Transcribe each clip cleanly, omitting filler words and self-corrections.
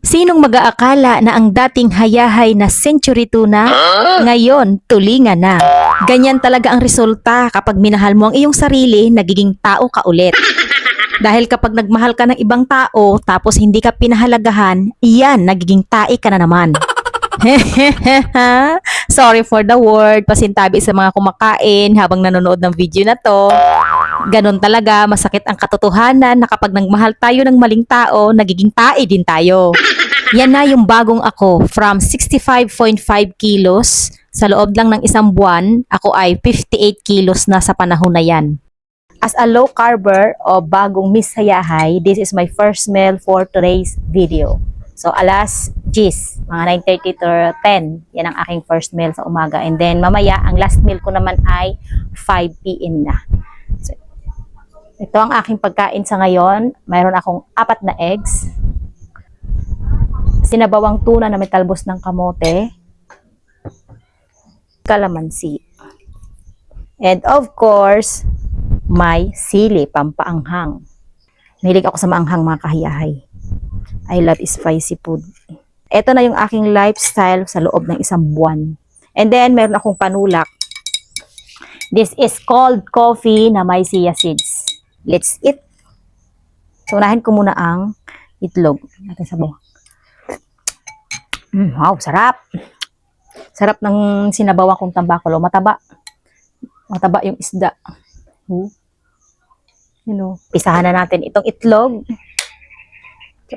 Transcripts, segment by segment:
Sinong mag-aakala na ang dating hayahay na century tuna, ngayon tulingan na. Ganyan talaga ang resulta kapag minahal mo ang iyong sarili, nagiging tao ka ulit. Dahil kapag nagmahal ka ng ibang tao tapos hindi ka pinahalagahan, iyan, nagiging tae ka na naman. Sorry for the word, pasintabi sa mga kumakain habang nanonood ng video na to. Ganon talaga, masakit ang katotohanan na kapag nagmahal tayo ng maling tao, nagiging tae din tayo. Yan na yung bagong ako. From 65.5 kilos, sa loob lang ng isang buwan, ako ay 58 kilos na sa panahon na yan. As a low carber o bagong Miss Hayahay, this is my first meal for today's video. So alas 10, mga 9:30 to 10, yan ang aking first meal sa umaga. And then mamaya, ang last meal ko naman ay 5 p.m. na. So, ito ang aking pagkain sa ngayon. Mayroon akong 4 na eggs, sinabawang tuna na may talbos ng kamote, kalamansi, and of course, may sili, pampaanghang. Mahilig ako sa maanghang, mga kahiyahay. I love spicy food. Ito na yung aking lifestyle sa loob ng isang buwan. And then, meron akong panulak. This is cold coffee na may chia seeds. Let's eat. So, unahin ko muna ang itlog. Natin sa bawang. Wow, sarap. Sarap ng sinabawan kong tambakolo. Mataba. Mataba yung isda. Pisahan na natin itong itlog.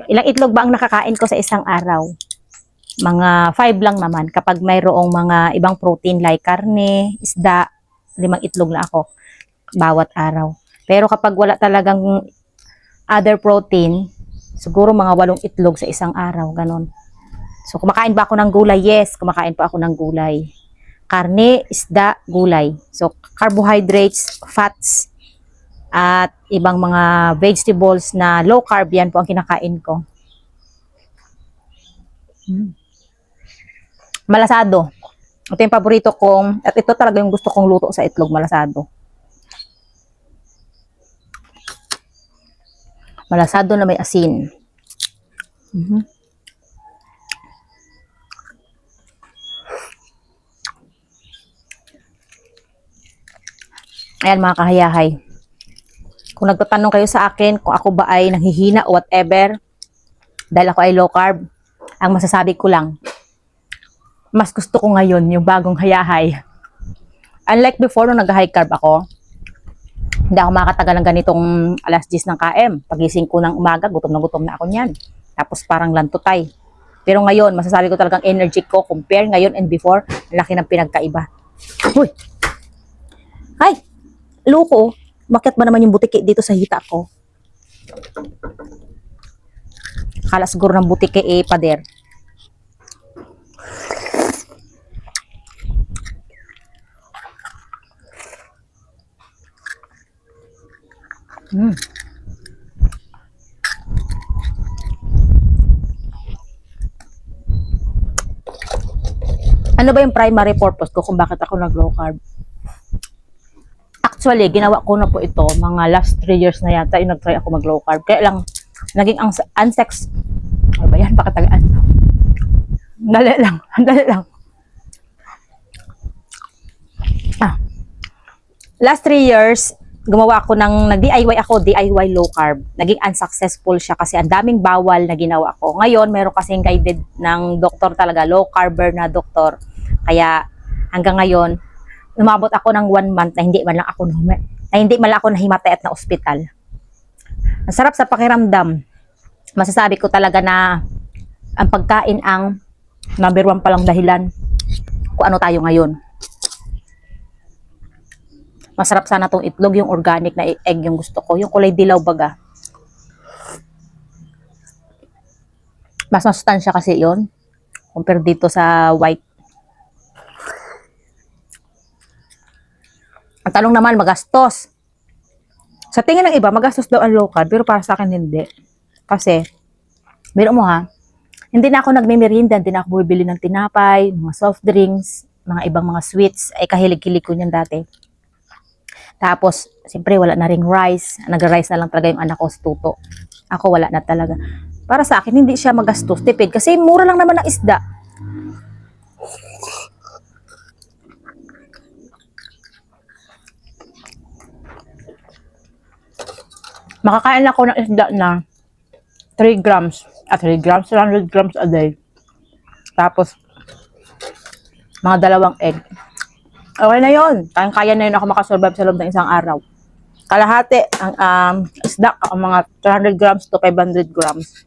Ilang itlog ba ang nakakain ko sa isang araw? Mga 5 lang naman. Kapag mayroong mga ibang protein like karne, isda, 5 itlog na ako bawat araw. Pero kapag wala talagang other protein, siguro mga 8 itlog sa isang araw, ganon. So, kumakain ba ako ng gulay? Yes, kumakain pa ako ng gulay. Karne, isda, gulay. So, carbohydrates, fats, at ibang mga vegetables na low carb, yan po ang kinakain ko. Malasado. Ito yung paborito kong, at ito talaga yung gusto kong luto sa itlog, malasado. Malasado na may asin. Ayan, mga kahayahay. Kung nagtatanong kayo sa akin kung ako ba ay nanghihina o whatever, dahil ako ay low carb, ang masasabi ko lang, mas gusto ko ngayon yung bagong hayahay. Unlike before, nung nag-high carb ako, hindi ako makatagal ng ganitong alas 10 ng KM. Pagising ko ng umaga, gutom na ako niyan. Tapos parang lantutay. Pero ngayon, masasabi ko talagang energy ko, compare ngayon and before, laki ng pinagkaiba. Uy! Ay! Loko! Bakit ba naman yung butiki dito sa hita ko? Akala siguro ng butiki pader. Ano ba yung primary purpose ko kung bakit ako nag-low carb? Actually, ginawa ko na po ito, mga last 3 years na yata, yung nag-try ako mag-low carb. Kaya lang, naging unsex. Ano ba yan? Pakatagaan. Dali lang. Last 3 years, gumawa ako nag-DIY ako, DIY low carb. Naging unsuccessful siya kasi ang daming bawal na ginawa ko. Ngayon, meron kasing guided ng doktor talaga, low carber na doktor. Kaya, hanggang ngayon, umabot ako ng 1 month na hindi man lang ako nahimatay at na ospital. Ang sarap sa pakiramdam. Masasabi ko talaga na ang pagkain ang number 1 palang dahilan kung ano tayo ngayon. Masarap sana tong itlog, yung organic na egg yung gusto ko. Yung kulay dilaw baga. Mas masustansya kasi yon compare dito sa white. Ang tanong naman, magastos. Sa tingin ng iba, magastos daw ang low carb, pero para sa akin hindi. Kasi, biro mo ha, hindi na ako nagme-merienda, hindi na ako bumibili ng tinapay, mga soft drinks, mga ibang mga sweets, ay kahilig-hilig ko niyan dati. Tapos, siyempre wala na ring rice. Nag-rice na lang talaga yung anak ko sa tuto. Ako wala na talaga. Para sa akin, hindi siya magastos, tipid. Kasi mura lang naman ang isda. Makakain ako ng isda na 3 grams. 3 grams, 100 grams a day. Tapos, mga 2 egg. Okay na yun. Kaya na yun ako makasurvive sa loob ng isang araw. Kalahati ang isda, ang mga 300 grams to 500 grams.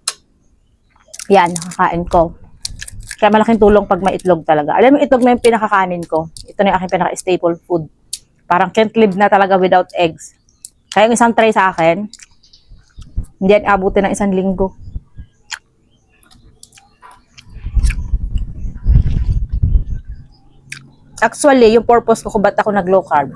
Yan, nakakain ko. Kaya malaking tulong pag may itlog talaga. Alam mo, itlog na yung pinakakanin ko. Ito na yung aking pinaka-staple food. Parang can't live na talaga without eggs. Kaya yung isang tray sa akin, hindi yan abutin ng 1 linggo. Actually, yung purpose ko kung ba't ako nag-low carb.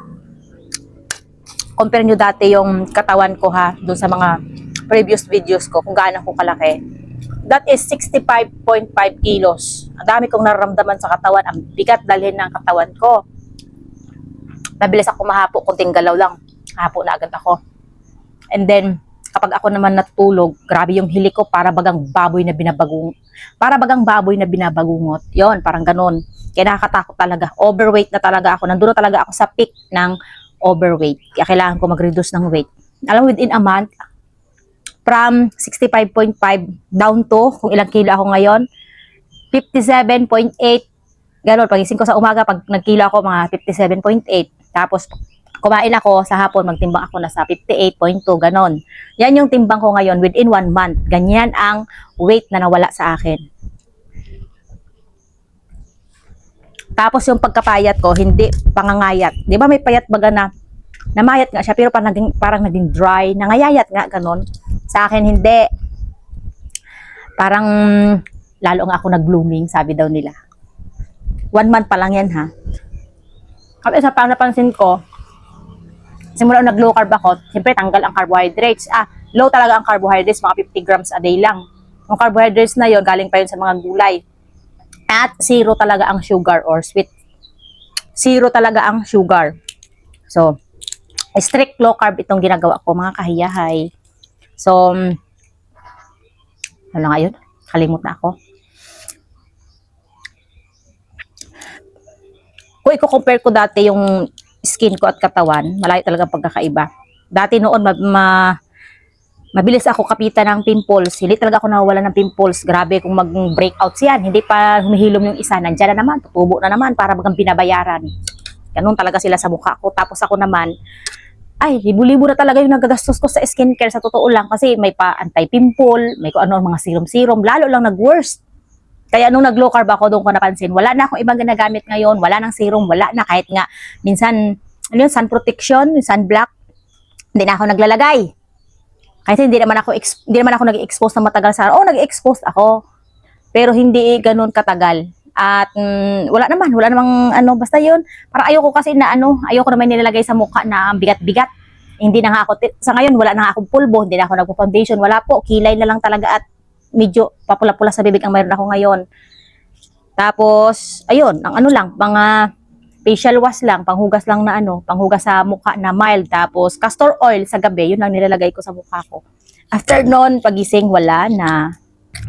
Compare nyo dati yung katawan ko ha, doon sa mga previous videos ko, kung gaano ko kalaki. That is 65.5 kilos. Ang dami kong nararamdaman sa katawan. Ang bigat dalhin ng katawan ko. Mabilis ako mahapo, kunting galaw lang. Hapo na agad ako. And then, kapag ako naman natulog, grabe yung hili ko, para bagang baboy na binabagungot. Yon, parang ganun. Kaya nakakatakot talaga. Overweight na talaga ako. Nandun na talaga ako sa peak ng overweight. Kaya kailangan ko mag-reduce ng weight. Alam mo, within a month, from 65.5 down to, kung ilang kilo ako ngayon, 57.8. Ganon, pagising ko sa umaga, pag nagkilo ako, mga 57.8. Tapos, kumain ako sa hapon, magtimbang ako na sa 58.2, ganon. Yan yung timbang ko ngayon within 1 month. Ganyan ang weight na nawala sa akin. Tapos yung pagkapayat ko, hindi pangangayat. Di ba may payat baga na namayat nga siya, pero parang naging dry, nangayayat nga, ganon. Sa akin, hindi. Parang lalo nga ako nag-blooming, sabi daw nila. 1 month pa lang yan, ha. Kapag isa pang napansin ko, simula nag-low carb ako, siyempre tanggal ang carbohydrates. Low talaga ang carbohydrates, mga 50 grams a day lang. Yung carbohydrates na yon galing pa yun sa mga gulay. At 0 talaga ang sugar or sweet. 0 talaga ang sugar. So, strict low carb itong ginagawa ko, mga kahiyahay. So, ano nga yun? Kalimut na ako. Kung i-compare ko dati yung skin ko at katawan, malayo talaga pagkakaiba. Dati noon, mabilis ako kapitan ng pimples. Hindi talaga ako nawawala ng pimples. Grabe kung mag-breakouts yan. Hindi pa humihilom yung isa. Nandiyan na naman, tutubo na naman para bagang binabayaran. Ganun talaga sila sa mukha ko. Tapos ako naman, ay, libo-libo na talaga yung nagagastos ko sa skincare, sa totoo lang. Kasi may pa anti-pimple, may kung ano, mga serum-serum. Lalo lang nag-worst. Kaya nung nag-low carb ako, doon ko napansin, wala na akong ibang ginagamit ngayon. Wala nang serum, wala na. Kahit nga, minsan, ano yun, sun protection, sunblock, hindi na ako naglalagay. Kasi hindi naman ako nag-expose na matagal sa araw. Nag-expose ako. Pero hindi ganoon katagal. At wala namang ano, basta yun. Parang ayoko kasi na ayoko naman nilalagay sa mukha na bigat-bigat. Hindi na nga ako, sa ngayon wala na nga akong pulbo, hindi na ako nagpo-foundation, wala po, kilay na lang talaga at medyo papula-pula sa bibig ang mayroon ako ngayon. Tapos, ayun, ang ano lang, mga facial wash lang, panghugas lang na panghugas sa mukha na mild. Tapos, castor oil sa gabi, yun lang nilalagay ko sa mukha ko. After noon, pagising, wala na.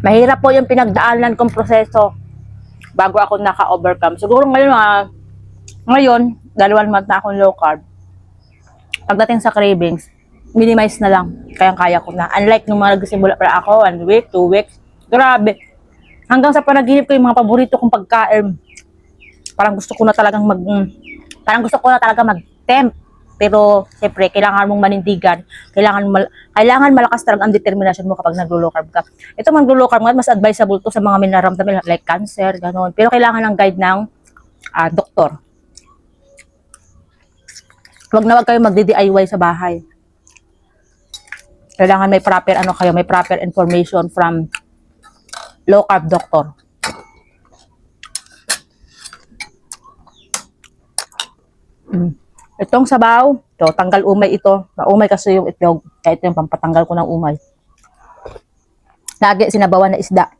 Mahirap po yung pinagdaanan kong proseso bago ako naka-overcome. Siguro ngayon, 2 month na akong low carb. Pagdating sa cravings, minimize na lang. Kaya ko na. Unlike nung mga nagsimula pa ako, 1 week, 2 weeks, grabe. Hanggang sa panaginip ko yung mga paborito kong pagkain. Parang gusto ko na talaga mag-tempt. Pero, siyempre, kailangan mong manindigan. Kailangan malakas talaga ang determinasyon mo kapag naglo-low carb ka. Ito maglo-low carb, mas advisable to sa mga minaramdaman like cancer, gano'n. Pero kailangan ng guide ng doktor. Huwag kayo magdi-DIY sa bahay. Kailangan may proper information from low carb doctor. Itong sabaw, tanggal umay ito. Maumay kasi yung itlog. Kaya ito yung pampatanggal ko ng umay. Lagi sinabawan na isda.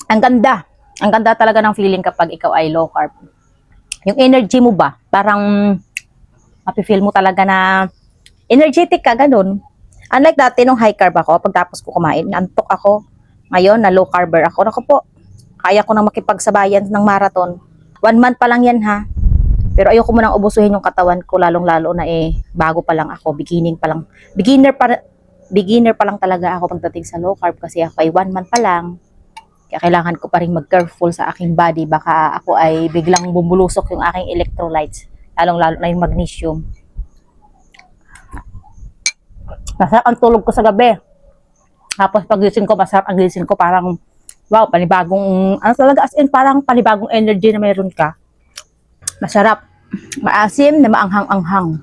Ang ganda. Ang ganda talaga ng feeling kapag ikaw ay low carb. Yung energy mo ba, parang mapifeel mo talaga na energetic ka, ganun. Unlike dati nung high carb ako, pagtapos ko kumain, antok ako. Ngayon, na low carber ako. Naku po, kaya ko nang makipagsabayan ng marathon. 1 month pa lang yan ha. Pero ayoko mo nang ubusuhin yung katawan ko, lalong-lalo na bago pa lang ako, beginner pa lang talaga ako pagdating sa low carb kasi ako ay 1 month pa lang. Kaya kailangan ko pa rin mag-careful sa aking body. Baka ako ay biglang bumulusok yung aking electrolytes, lalong-lalo na yung magnesium. Masarap ang tulog ko sa gabi. Tapos pagising ko, masarap ang gising ko, parang wow, panibagong, ano talaga, as in, parang panibagong energy na mayroon ka. Masarap. Maasim na maanghang-anghang.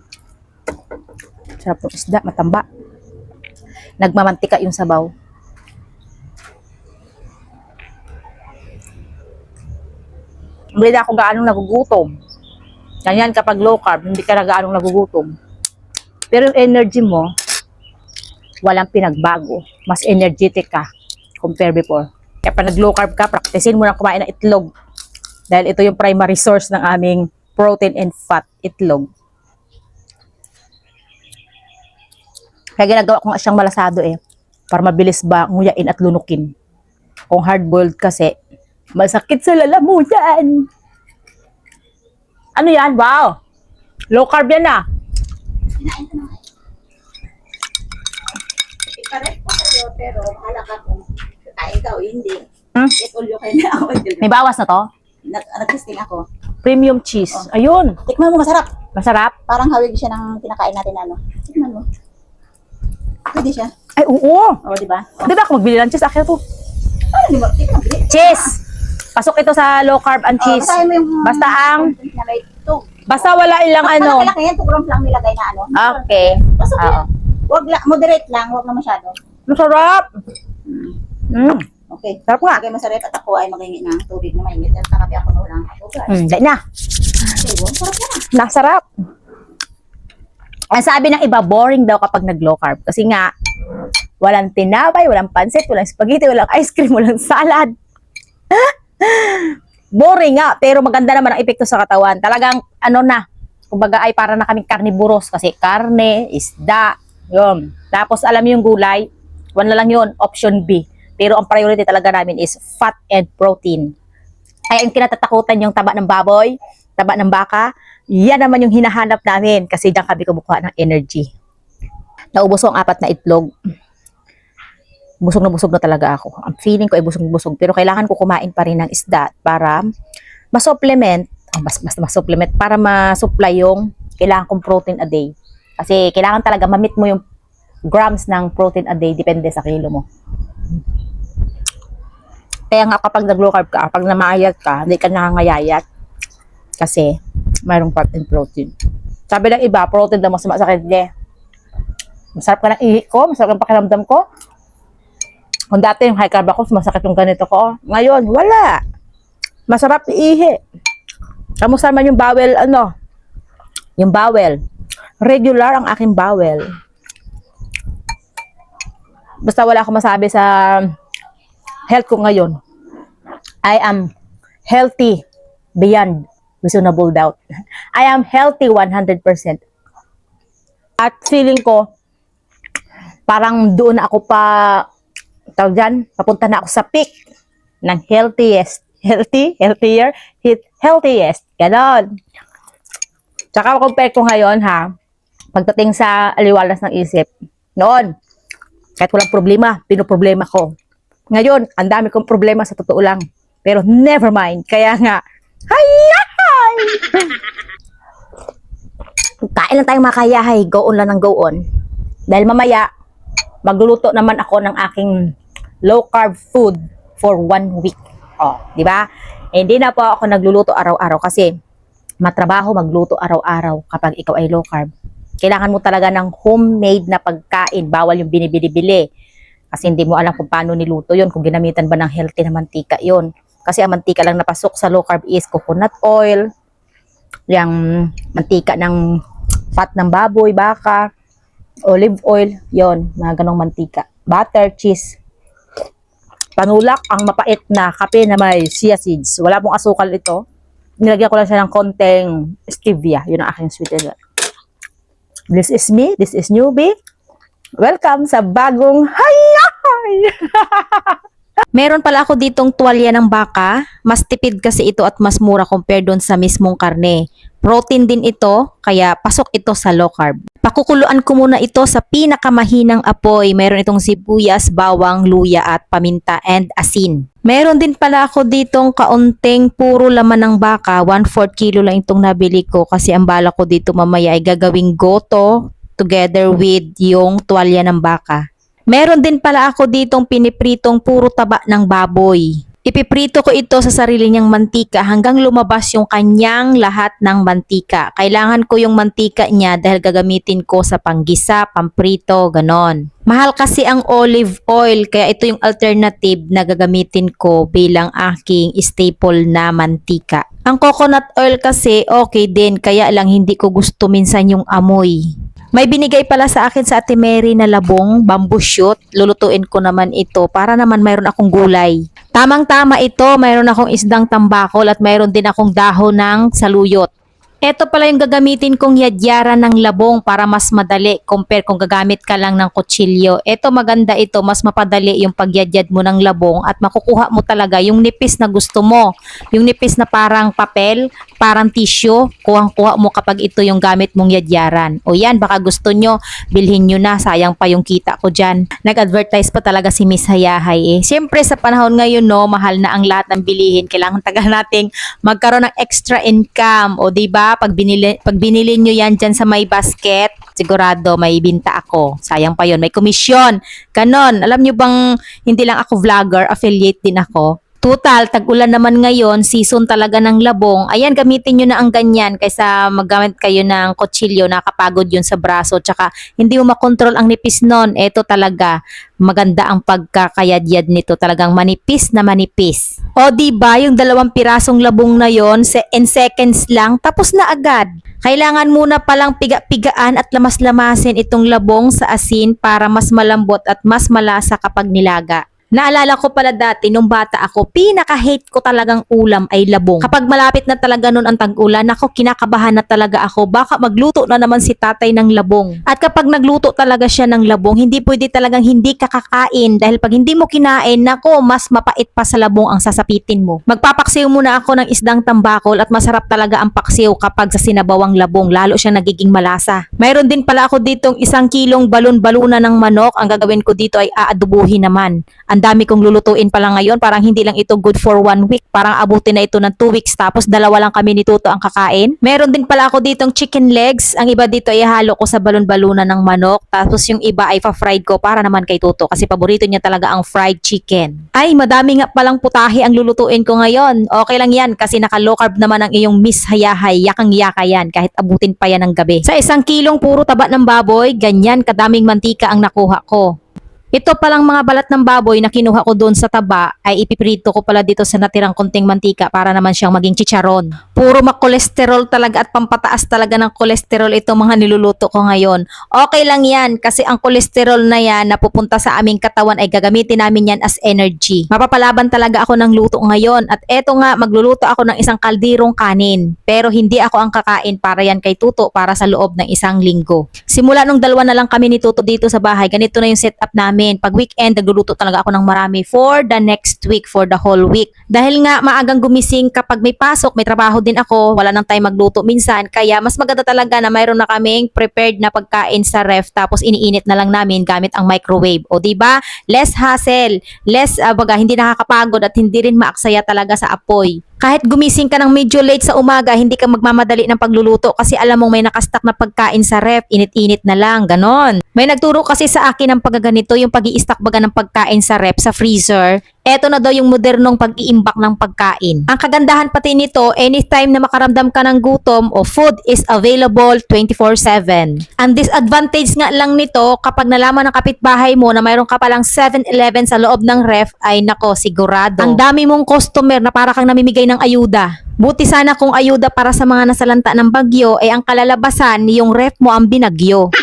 Sarap ng isda, matamba. Nagmamantika yung sabaw. Hindi na ako gaanong nagugutom. Ganyan kapag low carb, hindi ka na gaanong nagugutom. Pero yung energy mo, walang pinagbago. Mas energetic ka compare before. Kaya pag nag-low carb ka, practicein mo na kumain ng itlog. Dahil ito yung primary source ng aming protein and fat, itlog. Kaya ginagawa ko nga siyang malasado para mabilis ba nguyain at lunukin. Kung hard-boiled kasi, masakit sa lalamunan. Ano yan? Wow! Low carb yan ah. Ipares ko sa'yo, pero halaka ko. Ikaw, hindi. Itulyo kayo na ako. May bawas na to? Nag-testing ako. Premium cheese. Ayun. Tikman mo, masarap. Masarap. Parang hawig siya ng kinakain natin ano. Tikman mo. Pwede siya. Ay, oo. Oo, di ba? Di ba ako magbili ng cheese? Akin to. Parang di ba? Tikman mo. Cheese! Pasok ito sa low carb and cheese. Basahin mo yung Basta ang... na may tug. Basta wala ilang ano. Malaki yan, 2 grams lang nilagay na ano. Okay. Basta Oo. wag lang, moderate lang, wag na masyado. Masarap. Okay. Sarap nga. Lagay mo sa rep at ako ay maghingi ng tubig na mainit. At takapi ako na ulang tubig. Dahil na. Okay, wow, sarap yan. Nasarap. Ang sabi ng iba, boring daw kapag nag-low carb. Kasi nga, walang tinapay, walang pansit, walang spaghetti, walang ice cream, walang salad. Boring nga, pero maganda naman ang epekto sa katawan. Talagang, ano na, kumbaga ay para na kaming carnivorous kasi karne, isda, yun. Tapos alam mo yung gulay, one na lang yun, option B. Pero ang priority talaga namin is fat and protein. Ay ang kinatatakutan yung taba ng baboy, taba ng baka, yan naman yung hinahanap namin kasi diyan kami kumukuha ng energy. Naubos ko ang 4 na itlog. Busog na talaga ako. Ang feeling ko ay busog pero kailangan ko kumain pa rin ng isda para ma-supplement, ma-supplement para ma-supply yung kailangan kong protein a day. Kasi kailangan talaga ma-meet mo yung grams ng protein a day depende sa kilo mo. Kaya nga kapag nag-low carb ka, kapag namayat ka, hindi ka nakangayayat kasi mayroong fat and protein. Sabi ng iba, protein daw mas masakit niya. Masarap ka ng ihi ko, masarap ang pakiramdam ko. Kung dati yung high carb ako, masakit yung ganito ko. Ngayon, wala. Masarap ihi. Kamusta naman yung bowel, ano? Yung bowel. Regular ang aking bowel. Basta wala akong masabi sa health ko ngayon. I am healthy beyond reasonable doubt. I am healthy 100%. At feeling ko, parang doon ako papunta na ako sa peak ng healthiest. Ganon. Tsaka compare ko ngayon pagdating sa aliwalas ng isip, noon, kahit walang problema, pinoproblema ko. Ngayon, ang dami kong problema sa totoo lang. Pero never mind. Kaya nga, hayay! Kain lang tayong makayahay. Go on lang ng go on. Dahil mamaya, magluluto naman ako ng aking low carb food for 1 week. Oh, di ba? Hindi na po ako nagluluto araw-araw kasi matrabaho magluto araw-araw kapag ikaw ay low carb. Kailangan mo talaga ng homemade na pagkain. Bawal yung binibili-bili. Kasi hindi mo alam kung paano niluto yun, kung ginamitan ba ng healthy na mantika yun. Kasi ang mantika lang napasok sa low carb is coconut oil, yung mantika ng fat ng baboy, baka, olive oil, yon, mga ganong mantika. Butter, cheese. Panulak, ang mapait na kape na may chia seeds. Wala pong asukal ito. Nilagyan ko lang siya ng konting stevia. Yun ang aking sweetener. This is me. This is newbie. Welcome sa bagong hayay! Meron pala ako ditong tuwalya ng baka. Mas tipid kasi ito at mas mura compare doon sa mismong karne. Protein din ito, kaya pasok ito sa low carb. Pakukuluan ko muna ito sa pinakamahinang apoy. Meron itong sibuyas, bawang, luya at paminta and asin. Meron din pala ako ditong kaunting puro laman ng baka. 1/4 kilo lang itong nabili ko kasi ang bala ko dito mamaya ay gagawing goto together with yung tuwalya ng baka. Meron din pala ako ditong pinipritong puro taba ng baboy. Ipiprito ko ito sa sarili niyang mantika hanggang lumabas yung kanyang lahat ng mantika. Kailangan ko yung mantika niya dahil gagamitin ko sa panggisa, pamprito, ganon. Mahal kasi ang olive oil kaya ito yung alternative na gagamitin ko bilang aking staple na mantika. Ang coconut oil kasi okay din kaya lang hindi ko gusto minsan yung amoy. May binigay pala sa akin sa Ate Mary na labong, bamboo shoot. Lulutuin ko naman ito para naman mayroon akong gulay. Tamang-tama ito, mayroon akong isdang tambakol at mayroon din akong dahon ng saluyot. Ito pala yung gagamitin kong yadyaran ng labong para mas madali compare kung gagamit ka lang ng kutsilyo. Ito maganda ito, mas mapadali yung pagyadyad mo ng labong at makukuha mo talaga yung nipis na gusto mo. Yung nipis na parang papel, parang tissue, kuhang-kuha mo kapag ito yung gamit mong yadyaran. O yan, baka gusto nyo, bilhin nyo na, sayang pa yung kita ko dyan. Nag-advertise pa talaga si Miss Hayahay eh. Siyempre sa panahon ngayon no, mahal na ang lahat ng bilihin. Kailangan tagal nating magkaroon ng extra income. O diba, pag binili nyo yan dyan sa may basket, sigurado may binta ako. Sayang pa yon, may komisyon. Ganon. Alam nyo bang hindi lang ako vlogger, affiliate din ako. Total, tag-ulan naman ngayon, season talaga ng labong. Ayan, gamitin nyo na ang ganyan kaysa maggamit kayo ng kutsilyo, nakapagod yun sa braso. Tsaka hindi mo makontrol ang nipis nun. Ito talaga, maganda ang pagkakayadyad nito. Talagang manipis na manipis. O diba, yung 2 pirasong labong na yon, in seconds lang, tapos na agad. Kailangan muna palang piga-pigaan at lamas-lamasin itong labong sa asin para mas malambot at mas malasa kapag nilaga. Naalala ko pala dati, nung bata ako, pinaka-hate ko talagang ulam ay labong. Kapag malapit na talaga nun ang tag-ulan, ako kinakabahan na talaga ako. Baka magluto na naman si tatay ng labong. At kapag nagluto talaga siya ng labong, hindi pwede talagang hindi kakakain. Dahil pag hindi mo kinain, nako, mas mapait pa sa labong ang sasapitin mo. Magpapaksiw muna ako ng isdang tambakol at masarap talaga ang paksiw kapag sa sinabawang labong. Lalo siyang nagiging malasa. Mayroon din pala ako ditong 1 kilong balon-baluna ng manok. Ang gagawin ko dito ay aadubuhin naman. Ang dami kong lulutuin pala ngayon. Parang hindi lang ito good for 1 week. Parang abutin na ito ng 2 weeks. Tapos 2 lang kami ni Tuto ang kakain. Meron din pala ako ditong chicken legs. Ang iba dito ay halo ko sa balon-baluna ng manok. Tapos yung iba ay pa-fried ko para naman kay Tuto. Kasi paborito niya talaga ang fried chicken. Ay, madami nga palang putahe ang lulutuin ko ngayon. Okay lang yan kasi naka-low carb naman ang iyong Miss Hayahay. Yakang-yaka yan kahit abutin pa yan ng gabi. Sa 1 kilong puro taba ng baboy, ganyan kadaming mantika ang nakuha ko. Ito palang mga balat ng baboy na kinuha ko doon sa taba ay ipiprito ko pala dito sa natirang konting mantika para naman siyang maging chicharon. Puro makolesterol talaga at pampataas talaga ng kolesterol itong mga niluluto ko ngayon. Okay lang yan kasi ang kolesterol na yan na pupunta sa aming katawan ay gagamitin namin yan as energy. Mapapalaban talaga ako ng luto ngayon at eto nga magluluto ako ng 1 kaldirong kanin. Pero hindi ako ang kakain para yan kay Tuto para sa loob ng 1 linggo. Simula nung 2 na lang kami ni Tuto dito sa bahay, ganito na yung setup namin. Pag weekend, nagluluto talaga ako ng marami for the next week, for the whole week. Dahil nga maagang gumising kapag may pasok, may trabaho din ako, wala nang time magluto minsan. Kaya mas maganda talaga na mayroon na kaming prepared na pagkain sa ref tapos iniinit na lang namin gamit ang microwave. O diba? Less hassle, less hindi nakakapagod at hindi rin maaksaya talaga sa apoy. Kahit gumising ka ng medyo late sa umaga, hindi ka magmamadali ng pagluluto kasi alam mong may nakastock na pagkain sa ref, init-init na lang, ganon. May nagturo kasi sa akin ng paggaganito, yung pag-i-stock baga ng pagkain sa ref, sa freezer. Eto na daw yung modernong pag-iimbak ng pagkain. Ang kagandahan pati nito, anytime na makaramdam ka ng gutom o food is available 24/7. Ang disadvantage nga lang nito, kapag nalaman ng kapitbahay mo na mayroon ka palang 7-Eleven sa loob ng ref, ay nako, sigurado. Ang dami mong customer na para kang namimigay ng ayuda. Buti sana kung ayuda para sa mga nasalanta ng bagyo, ang kalalabasan, yung ref mo ang binagyo.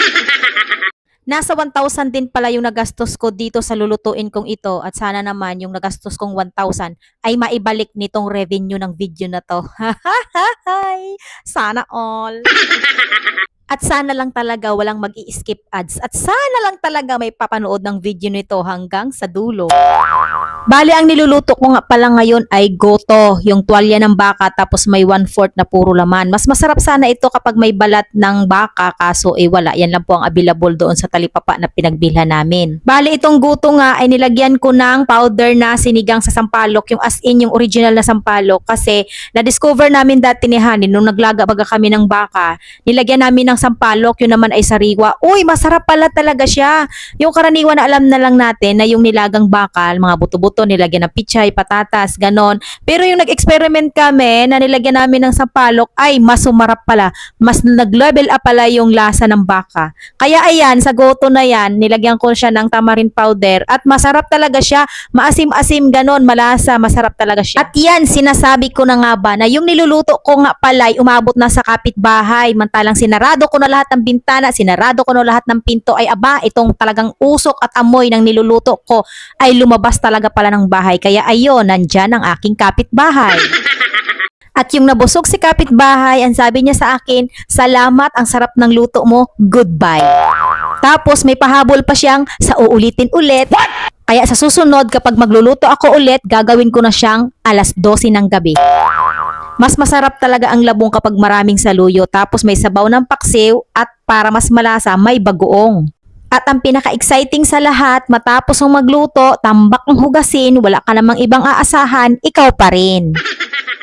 Nasa 1,000 din pala yung nagastos ko dito sa lulutuin kong ito at sana naman yung nagastos kong 1,000 ay maibalik nitong revenue ng video na to. Sana all. At sana lang talaga walang mag-i-skip ads. At sana lang talaga may papanood ng video nito hanggang sa dulo. Bali, ang niluluto ko nga pala ngayon ay goto, yung tuwalya ng baka tapos may 1/4 na puro laman. Mas masarap sana ito kapag may balat ng baka kaso wala. Yan lang po ang available doon sa talipapa na pinagbilhan namin. Bali, itong goto nga ay nilagyan ko ng powder na sinigang sa sampalok, yung as in yung original na sampalok kasi na-discover namin dati ni Hanin nung naglaga-baga kami ng baka, nilagyan namin ng sampalok, yun naman ay sariwa. Uy, masarap pala talaga siya. Yung karaniwan na alam na lang natin na yung nilagang bakal, mga buto-buto, nilagyan ng pichay, patatas, ganon. Pero yung nag-experiment kami na nilagyan namin ng sampalok ay mas sumarap pala. Mas nag-level up pala yung lasa ng baka. Kaya ayan, sa goto na yan, nilagyan ko siya ng tamarind powder at masarap talaga siya. Maasim-asim, ganon, malasa, masarap talaga siya. At yan, sinasabi ko na nga ba na yung niluluto ko nga pala ay umabot na sa kapitbahay. Mantalang sinarado ko na lahat ng bintana, sinarado ko na lahat ng pinto ay aba, itong talagang usok at amoy ng niluluto ko ay lumabas talaga pala ng bahay. Kaya ayun, nandyan ang aking kapitbahay. At yung nabusog si kapitbahay, ang sabi niya sa akin, salamat, ang sarap ng luto mo, goodbye. Tapos may pahabol pa siyang sa uulitin ulit. Kaya sa susunod, kapag magluluto ako ulit, gagawin ko na siyang 12:00 ng gabi. Mas masarap talaga ang labong kapag maraming saluyo, tapos may sabaw ng paksiw at para mas malasa, may bagoong. At ang pinaka-exciting sa lahat, matapos mong magluto, tambak ng hugasin, wala ka namang ibang aasahan, ikaw pa rin.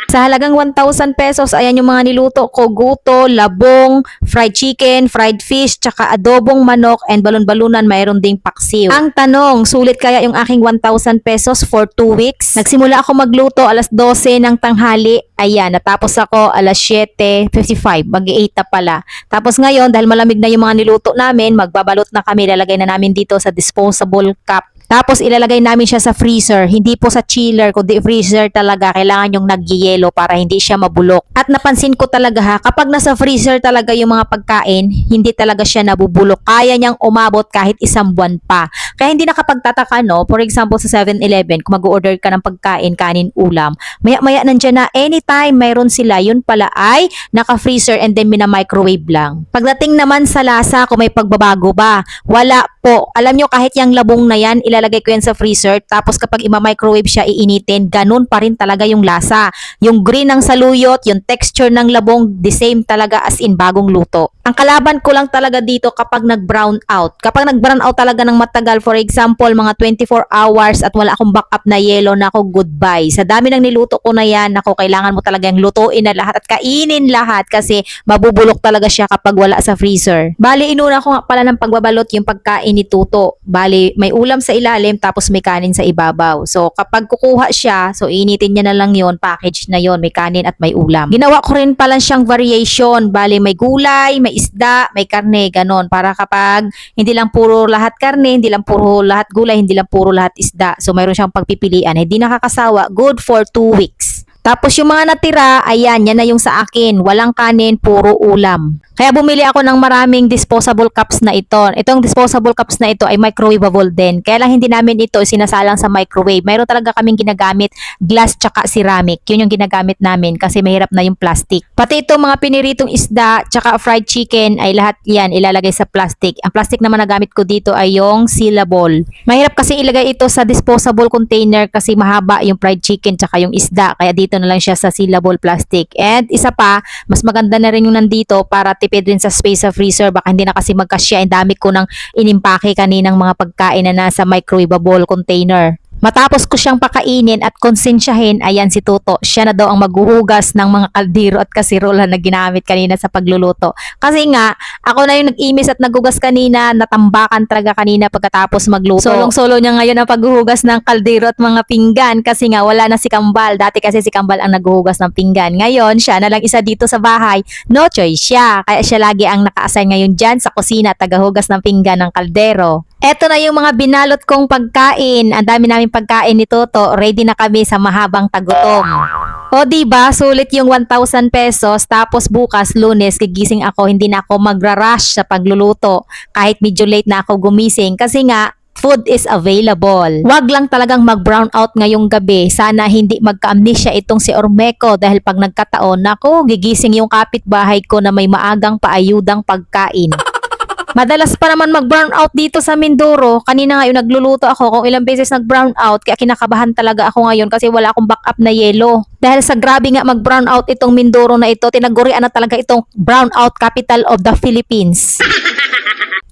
Sa halagang 1,000 pesos, ayan yung mga niluto ko, guto, labong, fried chicken, fried fish, tsaka adobong manok, and balon-balunan, mayroon ding paksiw. Ang tanong, sulit kaya yung aking 1,000 pesos for 2 weeks? Nagsimula ako magluto 12:00 ng tanghali, ayan, natapos ako 7:55, mag-8 na pala. Tapos ngayon, dahil malamig na yung mga niluto namin, magbabalot na kami, lalagay na namin dito sa disposable cup. Tapos ilalagay namin siya sa freezer, hindi po sa chiller, kundi freezer talaga, kailangan yung nagyayelo para hindi siya mabulok. At napansin ko talaga ha, kapag nasa freezer talaga yung mga pagkain, hindi talaga siya nabubulok. Kaya niyang umabot kahit 1 buwan pa. Kaya hindi nakapagtataka no, for example sa 7-Eleven, kung mag-order ka ng pagkain, kanin, ulam, maya-maya nandiyan na anytime mayroon sila, yun pala ay naka-freezer and then mina-microwave lang. Pagdating naman sa lasa, kung may pagbabago ba, wala po. Alam nyo, kahit yung labong na yan, ilalagay ko yan sa freezer, tapos kapag ima-microwave siya, iinitin, ganun pa rin talaga yung lasa. Yung green ng saluyot, yung texture ng labong, the same talaga as in bagong luto. Ang kalaban ko lang talaga dito kapag nag-brown out. Kapag nag-brown out talaga ng matagal, for example, mga 24 hours at wala akong backup na yelo, na ako goodbye. Sa dami ng niluto ko na yan, ako kailangan mo talaga yung lutuin na lahat at kainin lahat kasi mabubulok talaga siya kapag wala sa freezer. Bali, inuna ko nga pala ng pagbabalot yung pagkain ni Tuto. Bali, may ulam sa ilalim tapos may kanin sa ibabaw. So, kapag kukuha siya, so initin niya na lang yon, package na yon, may kanin at may ulam. Ginawa ko rin pala siyang variation. Bali, may gulay, may isda, may karne, ganon. Para kapag hindi lang puro lahat karne, hindi lang puro lahat gulay, hindi lang puro lahat isda. So, mayroon siyang pagpipilian. Hindi nakakasawa. Good for 2 weeks. Tapos yung mga natira, ayan, yan na yung sa akin. Walang kanin, puro ulam. Kaya bumili ako ng maraming disposable cups na ito. Itong disposable cups na ito ay microwavable din. Kaya lang hindi namin ito sinasalang sa microwave. Mayroon talaga kaming ginagamit glass tsaka ceramic. Yun yung ginagamit namin kasi mahirap na yung plastic. Pati itong mga piniritong isda tsaka fried chicken ay lahat yan ilalagay sa plastic. Ang plastic naman na gamit ko dito ay yung sealable. Mahirap kasi ilagay ito sa disposable container kasi mahaba yung fried chicken tsaka yung isda. Kaya dito na lang siya sa sealable plastic. And isa pa, mas maganda na rin yung nandito para tipid rin sa space sa freezer. Baka hindi na kasi magkasya. Ang dami ko nang inimpake kaninang mga pagkain na nasa microwavable container. Matapos ko siyang pakainin at konsensyahin, ayan si Tuto, siya na daw ang maghuhugas ng mga kaldero at kasirola na ginamit kanina sa pagluluto. Kasi nga, ako na yung nag-imis at naghugas kanina, natambakan talaga kanina pagkatapos magluto. Solong-solo niya ngayon ang paghuhugas ng kaldero at mga pinggan kasi nga wala na si Kambal. Dati kasi si Kambal ang naghuhugas ng pinggan. Ngayon, siya na lang isa dito sa bahay. No choice siya. Kaya siya lagi ang naka-assign ngayon dyan sa kusina, tagahugas ng pinggan ng kaldero. Eto na yung mga binalot kong pagkain. Ang dami namin pagkain ni Toto. Ready na kami sa mahabang tagutom. O diba, sulit yung 1,000 pesos. Tapos bukas, Lunes, gigising ako. Hindi na ako magra-rush sa pagluluto. Kahit medyo late na ako gumising. Kasi nga, food is available. Wag lang talagang mag-brown out ngayong gabi. Sana hindi magka-amnesia itong si Ormeco dahil pag nagkataon, nako, gigising yung kapitbahay ko na may maagang paayudang pagkain. Madalas pa naman mag-brown out dito sa Mindoro. Kanina nga yung nagluluto ako kung ilang beses nag-brown out kaya kinakabahan talaga ako ngayon kasi wala akong backup na yelo. Dahil sa grabe nga mag-brown out itong Mindoro na ito, tinagurian na talaga itong brown out capital of the Philippines.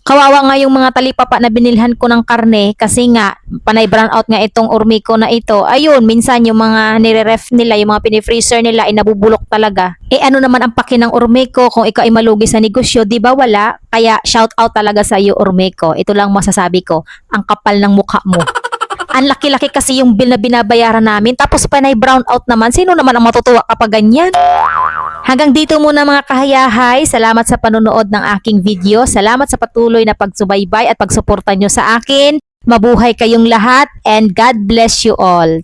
Kawawa nga yung mga talipapa na binilhan ko ng karne kasi nga panay brown out nga itong Ormeco na ito. Ayun, minsan yung mga nire-ref nila, yung mga pinifreezer nila ay nabubulok talaga. Eh ano naman ang paki ng Ormeco kung ikaw ay malugi sa negosyo, di ba wala? Kaya shout out talaga sa iyo Ormeco. Ito lang masasabi ko, ang kapal ng mukha mo. Ang laki-laki kasi yung bill na binabayaran namin tapos panay brown out naman. Sino naman ang matutuwa kapag ganyan? Hanggang dito muna mga kahayahay. Salamat sa panonood ng aking video. Salamat sa patuloy na pagsubaybay at pagsuporta nyo sa akin. Mabuhay kayong lahat and God bless you all.